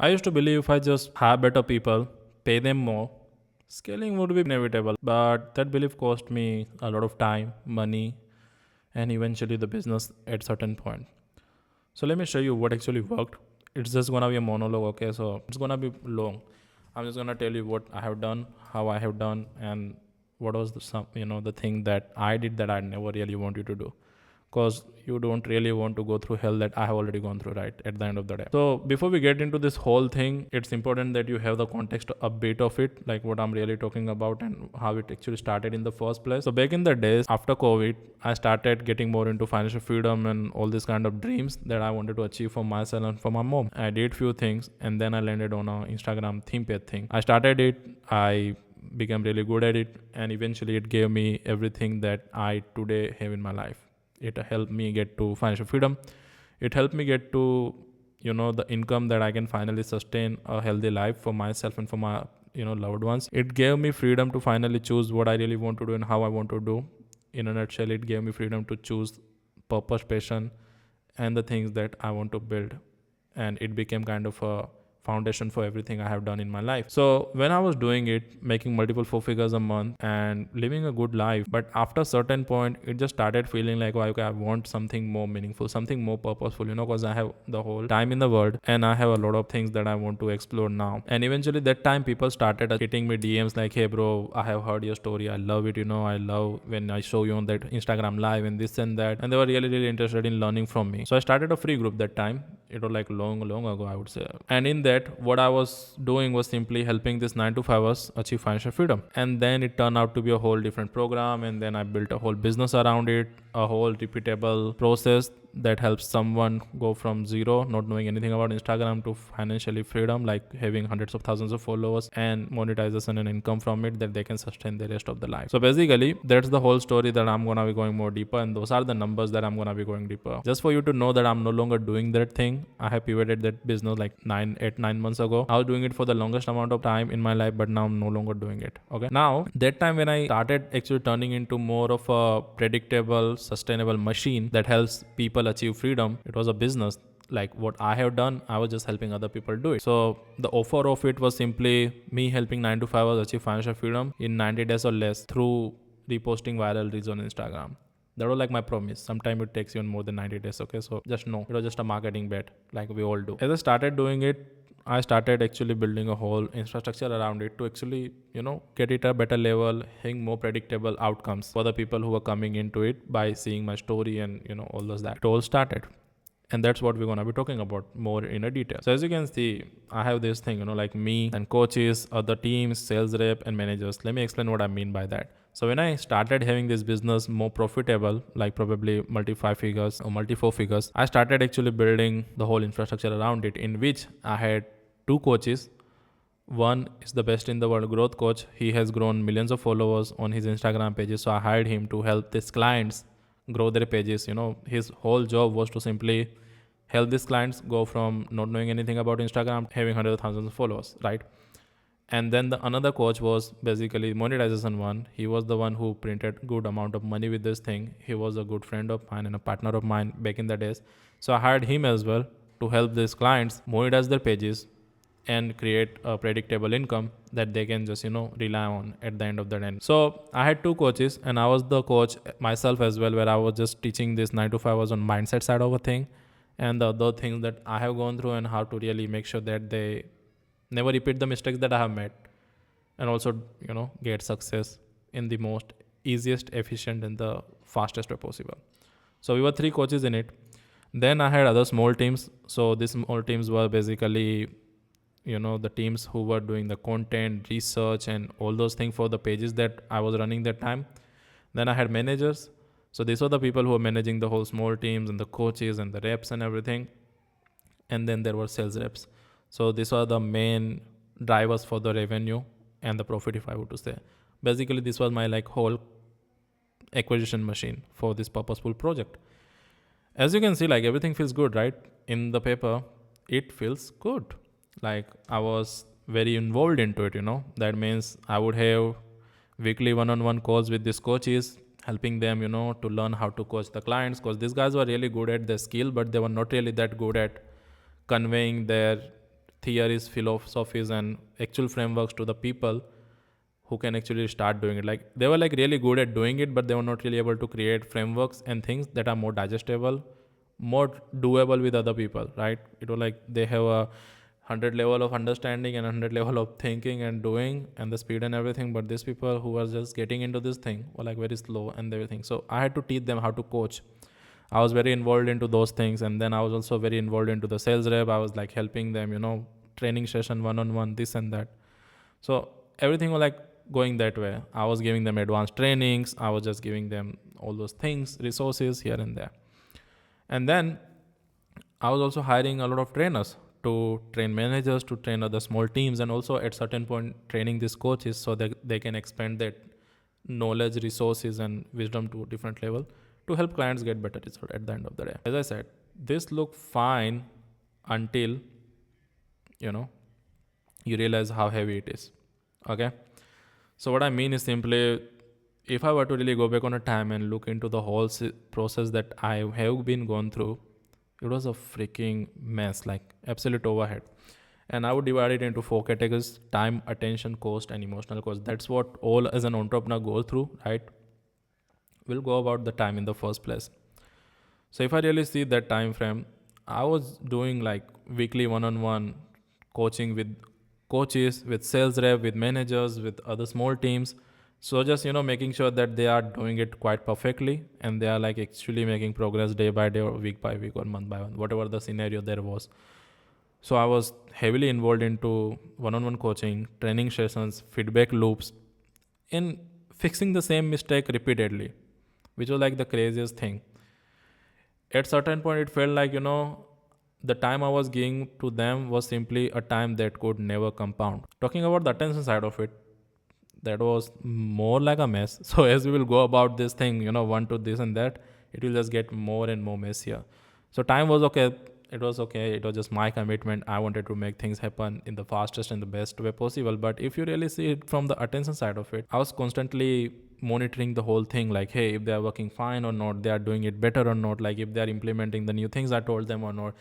I used to believe if I just hire better people, pay them more, scaling would be inevitable. But that belief cost me a lot of time, money, and eventually the business at certain point. So let me show you what actually worked. It's just gonna be a monologue, okay? So it's gonna be long. I'm just gonna tell you what I have done, how I have done, and what was the thing that I did that I never really wanted to do, because you don't really want to go through hell that I have already gone through, right? At the end of the day. So before we get into this whole thing, it's important that you have the context a bit of it, like what I'm really talking about and how it actually started in the first place. So back in the days after COVID, I started getting more into financial freedom and all these kind of dreams that I wanted to achieve for myself and for my mom. I did few things and then I landed on a Instagram theme page thing. I started it, I became really good at it, and eventually it gave me everything that I today have in my life. It helped me get to financial freedom. It helped me get to the income that I can finally sustain a healthy life for myself and for my loved ones. It gave me freedom to finally choose what I really want to do and how I want to do. In a nutshell, it gave me freedom to choose purpose, passion, and the things that I want to build. And it became kind of a foundation for everything I have done in my life. So when I was doing it, making multiple four figures a month and living a good life, but after a certain point, it just started feeling like, okay, I want something more meaningful, something more purposeful, because I have the whole time in the world and I have a lot of things that I want to explore now. And eventually that time people started hitting me DMs like, hey bro, I have heard your story. I love it. I love when I show you on that Instagram live and this and that. And they were really, really interested in learning from me. So I started a free group that time. It was like long ago, I would say. And in that, what I was doing was simply helping these 9 to 5ers achieve financial freedom. And then it turned out to be a whole different program. And then I built a whole business around it, a whole repeatable process that helps someone go from zero, not knowing anything about Instagram, to financially freedom, like having hundreds of thousands of followers and monetization and income from it that they can sustain the rest of the life. So basically, that's the whole story that I'm gonna be going more deeper, and those are the numbers that I'm gonna be going deeper. Just for you to know that I'm no longer doing that thing. I have pivoted that business like 9 months ago. I was doing it for the longest amount of time in my life, but now I'm no longer doing it. Okay. Now that time when I started actually turning into more of a predictable, sustainable machine that helps people achieve freedom, it was a business. Like what I have done, I was just helping other people do it. So the offer of it was simply me helping 9 to 5ers achieve financial freedom in 90 days or less through reposting viral reels on Instagram. That was like my promise. Sometimes it takes even more than 90 days. Okay. So just know it was just a marketing bet, like we all do. As I started doing it, I started actually building a whole infrastructure around it to actually, get it a better level, having more predictable outcomes for the people who are coming into it by seeing my story and, all those that. It all started. And that's what we're going to be talking about more in a detail. So as you can see, I have this thing, like me and coaches, other teams, sales rep and managers. Let me explain what I mean by that. So when I started having this business more profitable, like probably multi 5 figures or multi 4 figures, I started actually building the whole infrastructure around it, in which I had 2 coaches. One is the best in the world growth coach. He has grown millions of followers on his Instagram pages. So I hired him to help his clients grow their pages. His whole job was to simply help these clients go from not knowing anything about Instagram, having hundreds of thousands of followers, right? And then the another coach was basically monetization one. He was the one who printed good amount of money with this thing. He was a good friend of mine and a partner of mine back in the days. So I hired him as well to help these clients monetize their pages and create a predictable income that they can just rely on at the end of the day. So I had 2 coaches and I was the coach myself as well, where I was just teaching this 9 to 5 hours on mindset side of a thing and the other things that I have gone through and how to really make sure that they never repeat the mistakes that I have made, and also get success in the most easiest, efficient and the fastest way possible. So we were 3 coaches in it. Then I had other small teams. So these small teams were basically the teams who were doing the content research and all those things for the pages that I was running that time. Then I had managers. So these were the people who were managing the whole small teams and the coaches and the reps and everything. And then there were sales reps. So these are the main drivers for the revenue and the profit, if I were to say. Basically, this was my whole acquisition machine for this purposeful project. As you can see, everything feels good, right? In the paper, it feels good. I was very involved into it, That means I would have weekly one-on-one calls with these coaches, helping them, to learn how to coach the clients, because these guys were really good at their skill, but they were not really that good at conveying their theories, philosophies, and actual frameworks to the people who can actually start doing it. Like they were like really good at doing it, but they were not really able to create frameworks and things that are more digestible, more doable with other people, right? It was like they have a 100 level of understanding and 100 level of thinking and doing and the speed and everything, but these people who were just getting into this thing were like very slow and everything. So I had to teach them how to coach. I was very involved into those things, and then I was also very involved into the sales rep. I was like helping them, training session, one-on-one, this and that. So everything was like going that way. I was giving them advanced trainings. I was just giving them all those things, resources here and there. And then I was also hiring a lot of trainers to train managers, to train other small teams, and also at certain point training these coaches so that they can expand that knowledge, resources, and wisdom to a different level to help clients get better result at the end of the day. As I said, this looked fine until you realize how heavy it is. Okay, so what I mean is simply, if I were to really go back on a time and look into the whole process that I have been gone through, it was a freaking mess, like absolute overhead. And I would divide it into 4 categories: time, attention, cost, and emotional cost. That's what all as an entrepreneur go through, right? We'll go about the time in the first place. So if I really see that time frame, I was doing like weekly one-on-one coaching with coaches, with sales rep, with managers, with other small teams. So just making sure that they are doing it quite perfectly and they are like actually making progress day by day or week by week or month by month, whatever the scenario there was. So I was heavily involved into one-on-one coaching, training sessions, feedback loops, in fixing the same mistake repeatedly, which was like the craziest thing. At certain point, it felt like, the time I was giving to them was simply a time that could never compound. Talking about the attention side of it, that was more like a mess. So as we will go about this thing, one to this and that, it will just get more and more messier. So time was okay. It was okay. It was just my commitment. I wanted to make things happen in the fastest and the best way possible. But if you really see it from the attention side of it, I was constantly monitoring the whole thing, like, hey, if they are working fine or not, they are doing it better or not, like if they are implementing the new things I told them or not,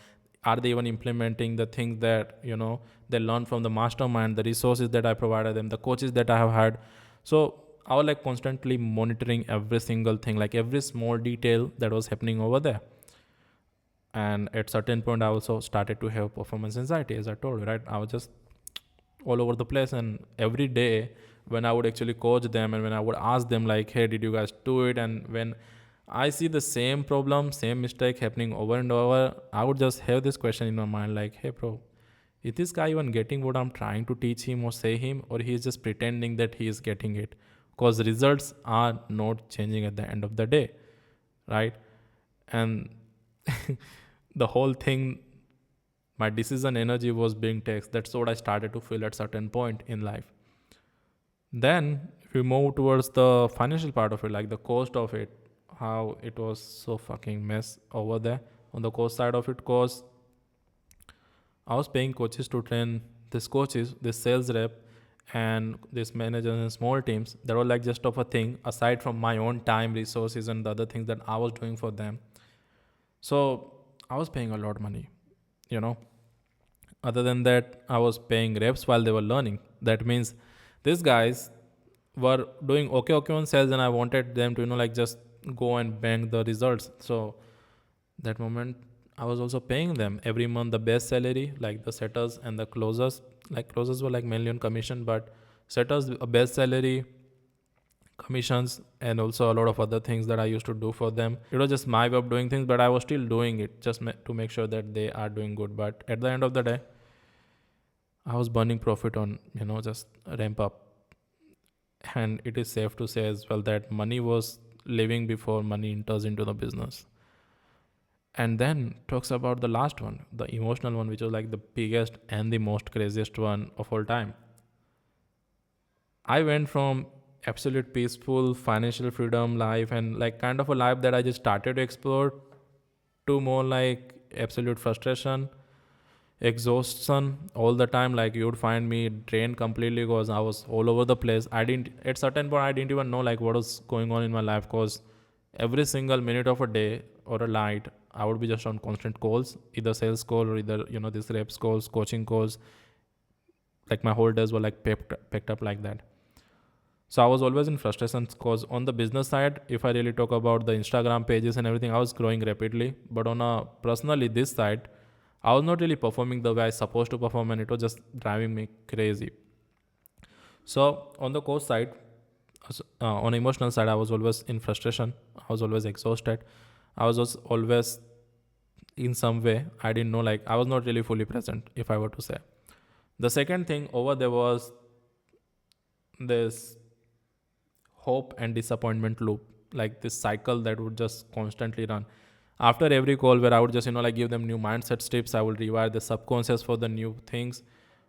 are they even implementing the things that they learned from the mastermind, the resources that I provided them, the coaches that I have had. So I was like constantly monitoring every single thing, like every small detail that was happening over there. And at certain point I also started to have performance anxiety, as I told you, right? I was just all over the place, and every day when I would actually coach them and when I would ask them like, hey, did you guys do it? And when I see the same problem, same mistake happening over and over, I would just have this question in my mind like, hey bro, is this guy even getting what I'm trying to teach him or say him, or he's just pretending that he is getting it? Because results are not changing at the end of the day, right? And the whole thing, my decision energy was being taxed. That's what I started to feel at certain point in life. Then if we move towards the financial part of it, like the cost of it, how it was so fucking mess over there on the cost side of it, cause I was paying coaches to train these coaches, this sales rep, and this managers and small teams. That were like just of a thing aside from my own time, resources, and the other things that I was doing for them. So I was paying a lot of money, Other than that, I was paying reps while they were learning. That means these guys were doing okay on sales, and I wanted them to, just go and bang the results. So that moment, I was also paying them every month the best salary, like the setters and the closers. Like closers were like mainly on commission, but setters a best salary, commissions, and also a lot of other things that I used to do for them. It was just my way of doing things, but I was still doing it just to make sure that they are doing good. But at the end of the day, I was burning profit on, just ramp up. And it is safe to say as well that money was living before money enters into the business. And then talks about the last one, the emotional one, which was like the biggest and the most craziest one of all time. I went from absolute peaceful financial freedom life and like kind of a life that I just started to explore to more like absolute frustration, exhaustion all the time. Like you would find me drained completely because I was all over the place. At certain point I didn't even know like what was going on in my life, because every single minute of a day or a night I would be just on constant calls, either sales call or either, this reps calls, coaching calls. Like my whole days were like picked up like that. So I was always in frustration because on the business side, if I really talk about the Instagram pages and everything, I was growing rapidly. But on a personally this side, I was not really performing the way I supposed to perform, and it was just driving me crazy. So on the coach side, on emotional side, I was always in frustration. I was always exhausted. I was just always in some way. I didn't know, like I was not really fully present, if I were to say. The second thing over there was this hope and disappointment loop, like this cycle that would just constantly run. After every call where I would just, like give them new mindset tips, I would rewire the subconscious for the new things,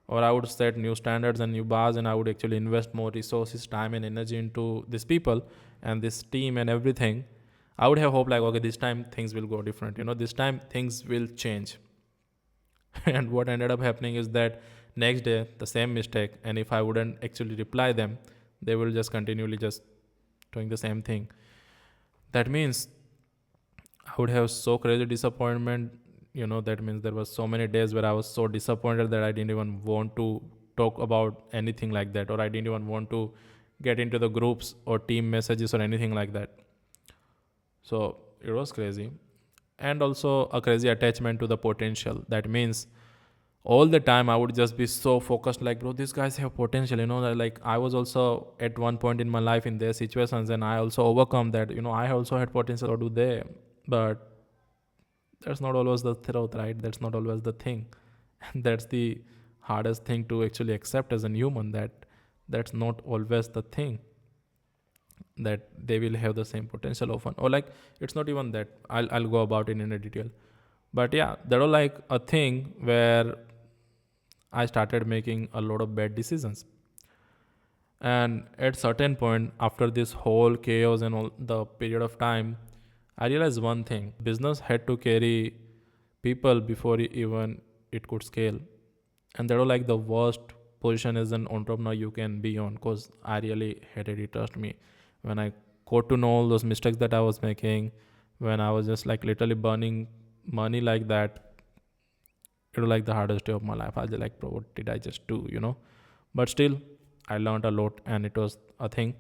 or I would set new standards and new bars, and I would actually invest more resources, time and energy into these people and this team and everything. I would have hope like, okay, this time things will go different, this time things will change. And what ended up happening is that next day the same mistake, and if I wouldn't actually reply them, they will just continually just doing the same thing. That means I would have so crazy disappointment. That means there was so many days where I was so disappointed that I didn't even want to talk about anything like that, or I didn't even want to get into the groups or team messages or anything like that. So it was crazy. And also a crazy attachment to the potential. That means all the time I would just be so focused, like, bro, these guys have potential, like I was also at one point in my life in their situations, and I also overcome that, I also had potential, or do they? But that's not always the truth, right? That's not always the thing. And that's the hardest thing to actually accept as a human, that that's not always the thing, that they will have the same potential often, or like it's not even that. I'll go about it in a detail. But yeah, that was like a thing where I started making a lot of bad decisions. And at certain point, after this whole chaos and all the period of time, I realized one thing: business had to carry people before even it could scale. And that was like the worst position as an entrepreneur you can be on, because I really hated it, trust me. When I got to know all those mistakes that I was making, when I was just like literally burning money like that, it was like the hardest day of my life. I was just like, bro, what did I just do? But still, I learned a lot, and it was a thing.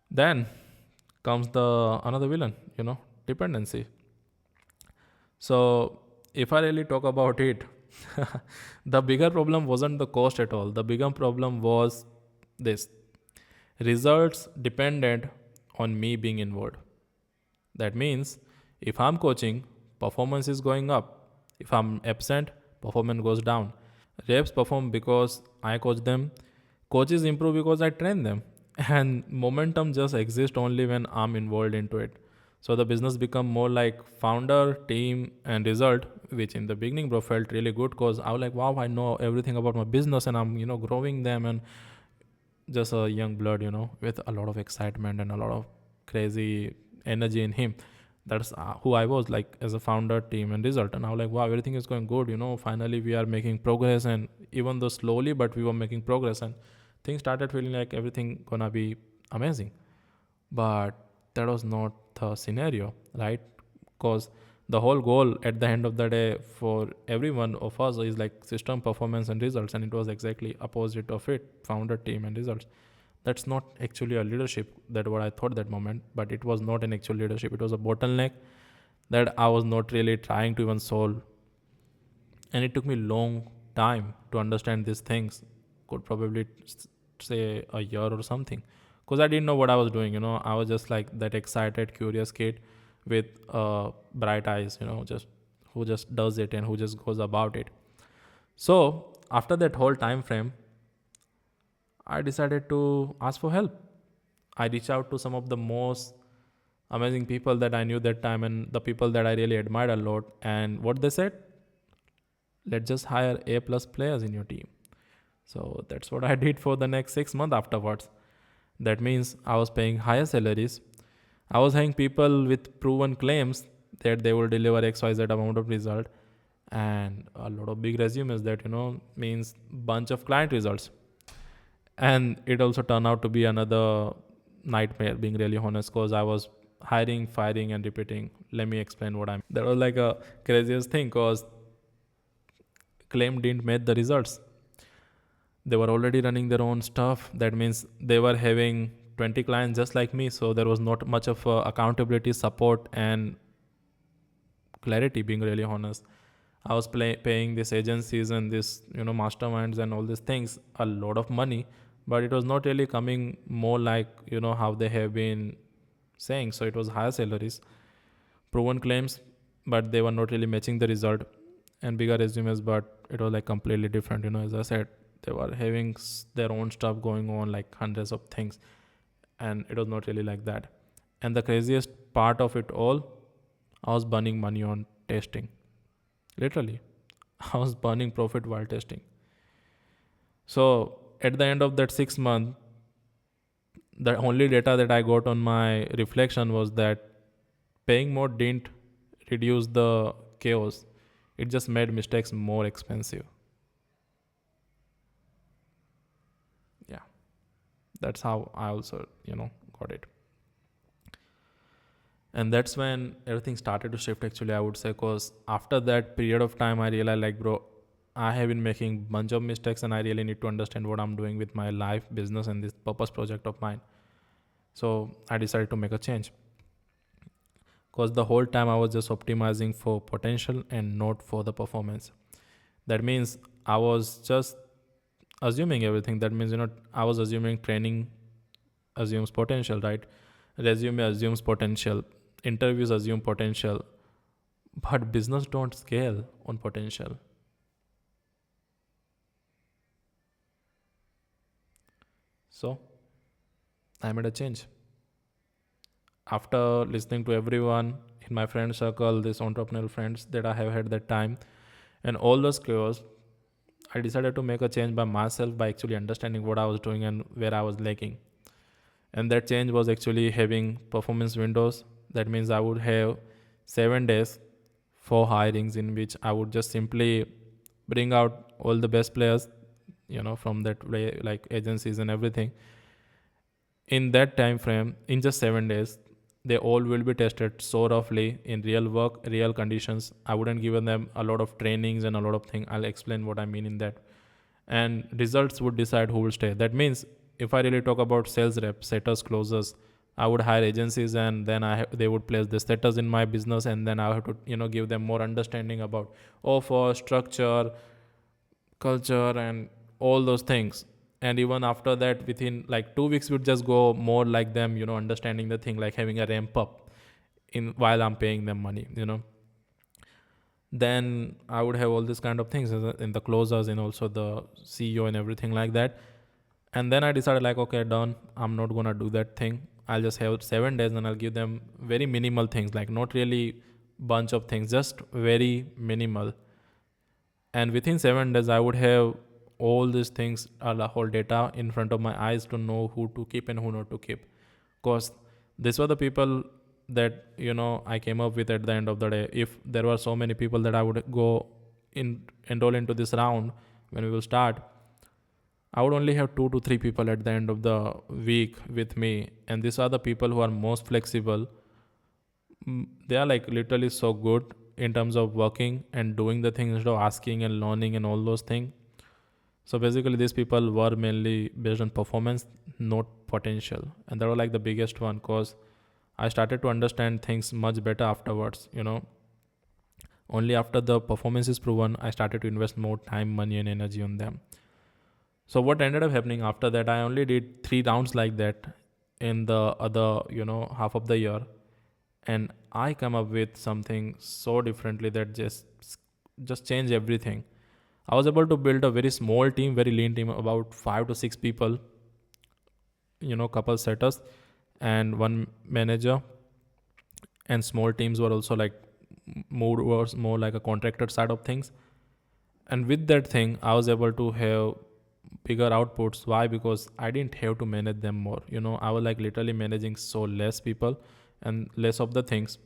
Then comes the another villain, dependency. So if I really talk about it, the bigger problem wasn't the cost at all. The bigger problem was this: results depended on me being involved. That means if I'm coaching, performance is going up. If I'm absent, performance goes down. Reps perform because I coach them. Coaches improve because I train them. And momentum just exists only when I'm involved into it. So the business become more like founder, team, and result, which in the beginning, bro, felt really good because I was like, wow, I know everything about my business, and I'm, growing them, and just a young blood, with a lot of excitement and a lot of crazy energy in him. That's who I was, like, as a founder, team, and result. And I was like, wow, everything is going good, finally we are making progress. And even though slowly, but we were making progress, and things started feeling like everything gonna be amazing. But that was not the scenario, right? Because the whole goal at the end of the day for every one of us is like system, performance, and results, and it was exactly opposite of it: founder, team, and results. That's not actually a leadership, that what I thought that moment. But it was not an actual leadership. It was a bottleneck that I was not really trying to even solve. And it took me long time to understand these things. Could probably say a year or something, because I didn't know what I was doing. I was just like that excited, curious kid with bright eyes, just who just does it and who just goes about it. So after that whole time frame, I decided to ask for help. I reached out to some of the most amazing people that I knew that time, and the people that I really admired a lot. And what they said: let's just hire A plus players in your team. So that's what I did for the next 6 months afterwards. That means I was paying higher salaries. I was having people with proven claims that they will deliver XYZ amount of result, and a lot of big resumes that, means bunch of client results. And it also turned out to be another nightmare, being really honest, because I was hiring, firing, and repeating. Let me explain what I mean. That was like a craziest thing because claim didn't make the results. They were already running their own stuff. That means they were having 20 clients just like me. So there was not much of accountability, support, and clarity, being really honest. I was paying these agencies and this, masterminds and all these things a lot of money, but it was not really coming more like, how they have been saying. So it was higher salaries, proven claims, but they were not really matching the result, and bigger resumes, but it was like completely different. As I said, they were having their own stuff going on, like hundreds of things, and it was not really like that. And the craziest part of it all, I was burning money on testing. Literally, I was burning profit while testing. So at the end of that 6 month, the only data that I got on my reflection was that paying more didn't reduce the chaos. It just made mistakes more expensive. Yeah, that's how I also, got it. And that's when everything started to shift, actually, I would say, because after that period of time, I realized, like, bro, I have been making bunch of mistakes, and I really need to understand what I'm doing with my life, business, and this purpose project of mine. So I decided to make a change, because the whole time I was just optimizing for potential and not for the performance. That means I was just assuming everything. That means, I was assuming training assumes potential, right? Resume assumes potential, interviews assume potential, but business don't scale on potential. So I made a change. After listening to everyone in my friend circle, these entrepreneurial friends that I have had that time, and all those chaos, I decided to make a change by myself, by actually understanding what I was doing and where I was lacking. And that change was actually having performance windows. That means I would have 7 days for hirings, in which I would just simply bring out all the best players, from that way, like agencies and everything. In that time frame, in just 7 days, they all will be tested so roughly in real work, real conditions. I wouldn't give them a lot of trainings and a lot of things. I'll explain what I mean in that. And results would decide who will stay. That means if I really talk about sales reps, setters, closers, I would hire agencies, and then they would place the setters in my business, and then I have to give them more understanding about offer, structure, culture, and all those things. And even after that, within like 2 weeks, would just go more like them, understanding the thing, like having a ramp up in while I'm paying them money. Then I would have all these kind of things in the closers and also the CEO and everything like that. And then I decided, like, okay, done, I'm not gonna do that thing. I'll just have 7 days, and I'll give them very minimal things, like not really bunch of things, just very minimal. And within 7 days, I would have all these things, the whole data in front of my eyes, to know who to keep and who not to keep. Because these were the people that I came up with at the end of the day. If there were so many people that I would go enroll into this round when we will start, I would only have 2 to 3 people at the end of the week with me. And these are the people who are most flexible. They are like literally so good in terms of working and doing the things instead of asking and learning and all those things. So basically, these people were mainly based on performance, not potential. And that was like the biggest one, because I started to understand things much better afterwards. Only after the performance is proven, I started to invest more time, money, and energy on them. So what ended up happening after that, I only did 3 rounds like that in the other, half of the year. And I come up with something so differently that just changed everything. I was able to build a very small team, very lean team, about 5 to 6 people, couple setters and one manager. And small teams were also like was more like a contractor side of things. And with that thing, I was able to have bigger outputs. Why? Because I didn't have to manage them more. I was like literally managing so less people and less of the things.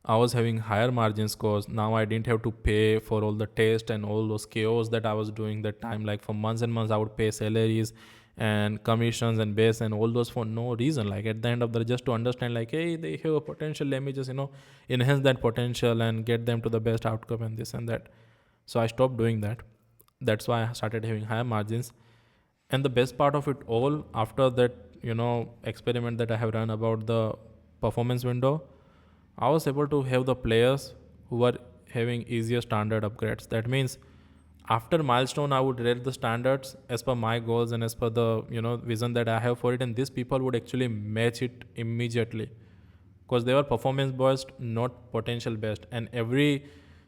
I was having higher margins because now I didn't have to pay for all the test and all those chaos that I was doing that time. Like for months and months, I would pay salaries and commissions and base and all those for no reason. Like at the end of the just to understand, like, hey, they have a potential. Let me just enhance that potential and get them to the best outcome and this and that. So I stopped doing that. That's why I started having higher margins. And the best part of it all, after that, experiment that I have run about the performance window, I was able to have the players who were having easier standard upgrades. That means after milestone, I would rate the standards as per my goals and as per the vision that I have for it, and these people would actually match it immediately because they were performance based, not potential based. And every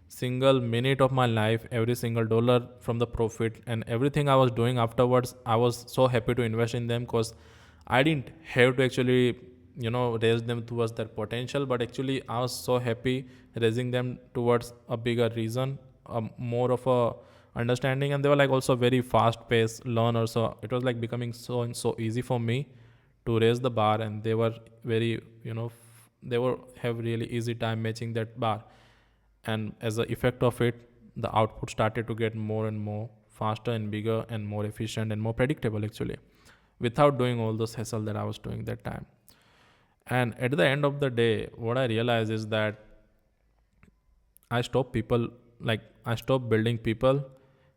single minute of my life, every single dollar from the profit, and everything I was doing afterwards, I was so happy to invest in them because I didn't have to actually raise them towards their potential, but actually I was so happy raising them towards a bigger reason, more of a understanding. And they were like also very fast paced learners, so it was like becoming so easy for me to raise the bar, and they were very they were have really easy time matching that bar. And as a effect of it, the output started to get more and more faster and bigger and more efficient and more predictable actually, without doing all this hassle that I was doing that time. And at the end of the day, what I realized is that I stopped people, like I stopped building people,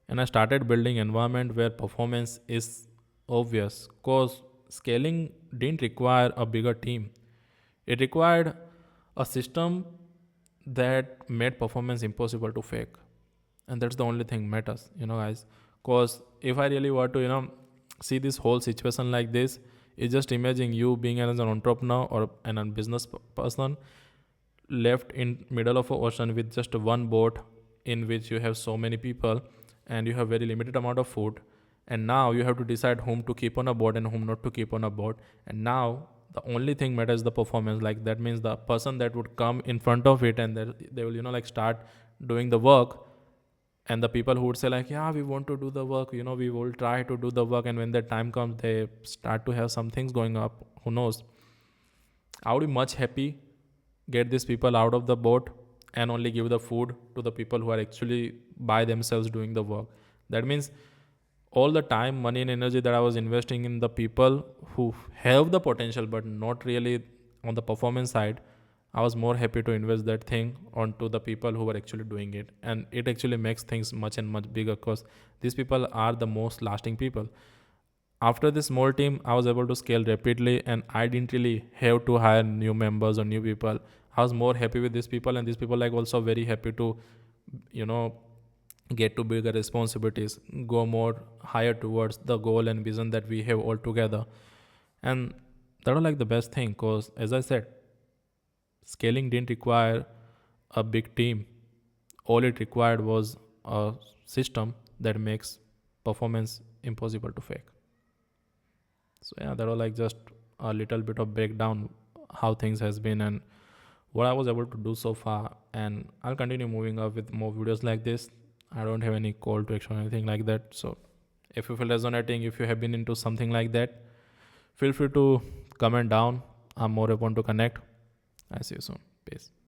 and I started building environment where performance is obvious. Cause scaling didn't require a bigger team. It required a system that made performance impossible to fake. And that's the only thing matters, guys. Cause if I really were to, see this whole situation like this, it's just imagine you being as an entrepreneur or a business person left in middle of an ocean with just one boat in which you have so many people and you have very limited amount of food, and now you have to decide whom to keep on a boat and whom not to keep on a boat. And now the only thing matters the performance. Like that means the person that would come in front of it and they will like start doing the work, and the people who would say like, yeah, we want to do the work, we will try to do the work, and when that time comes they start to have some things going up, who knows. I would be much happy get these people out of the boat and only give the food to the people who are actually by themselves doing the work. That means all the time, money and energy that I was investing in the people who have the potential but not really on the performance side, I was more happy to invest that thing onto the people who were actually doing it. And it actually makes things much and much bigger because these people are the most lasting people. After this small team, I was able to scale rapidly and I didn't really have to hire new members or new people. I was more happy with these people, and these people like also very happy to, you know, get to bigger responsibilities, go more higher towards the goal and vision that we have all together. And that was like the best thing because, as I said, scaling didn't require a big team. All it required was a system that makes performance impossible to fake. So yeah, that was like just a little bit of breakdown how things has been and what I was able to do so far. And I'll continue moving up with more videos like this. I don't have any call to action or anything like that. So if you feel resonating, if you have been into something like that, feel free to comment down. I'm more open to connect. I see you soon. Peace.